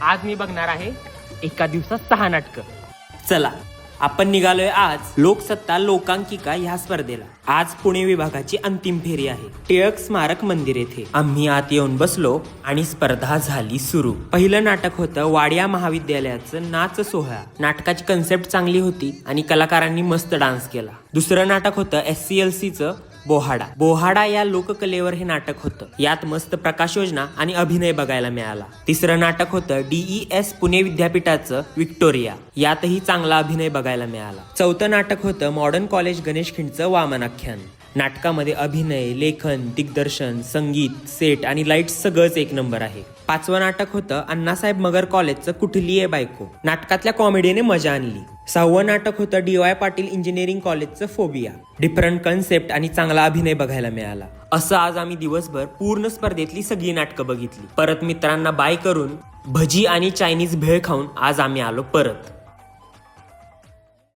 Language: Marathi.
आज मी बघणार आहे एका दिवसात 6 नाटकं. चला आपण निघालोय आज लोकसत्ता लोकांकिका ह्या स्पर्धेला. आज पुणे विभागाची अंतिम फेरी आहे टिळक स्मारक मंदिर येथे. आम्ही आत येऊन बसलो आणि स्पर्धा झाली सुरू. पहिलं नाटक होतं वाडिया महाविद्यालयाचं नाच सोहळा. नाटकाची कन्सेप्ट चांगली होती आणि कलाकारांनी मस्त डान्स केला. दुसरं नाटक होतं SCLCचं बोहाडा. बोहाडा या लोककलेवर हे नाटक होतं. यात मस्त प्रकाश योजना आणि अभिनय बघायला मिळाला. तिसरं नाटक होतं DES पुणे विद्यापीठाचं विक्टोरिया. यातही चांगला अभिनय बघायला मिळाला. चौथं नाटक होतं मॉडर्न कॉलेज गणेश खिंडचं वामनाख्यान. नाटकामध्ये अभिनय, लेखन, दिग्दर्शन, संगीत, सेट आणि लाईट्स सगळंच एक नंबर आहे. पाचवं नाटक होतं अण्णासाहेब मगर कॉलेजचं कुठली आहे बायको. नाटकातल्या कॉमेडीने मजा आणली. सहावं नाटक होतं DY पाटील इंजिनिअरिंग कॉलेजचं फोबिया. डिफरंट कन्सेप्ट आणि चांगला अभिनय बघायला मिळाला. असं आज आम्ही दिवसभर पूर्ण स्पर्धेतली सगळी नाटकं बघितली. परत मित्रांना बाय करून भजी आणि चायनीज भेळ खाऊन आज आम्ही आलो परत.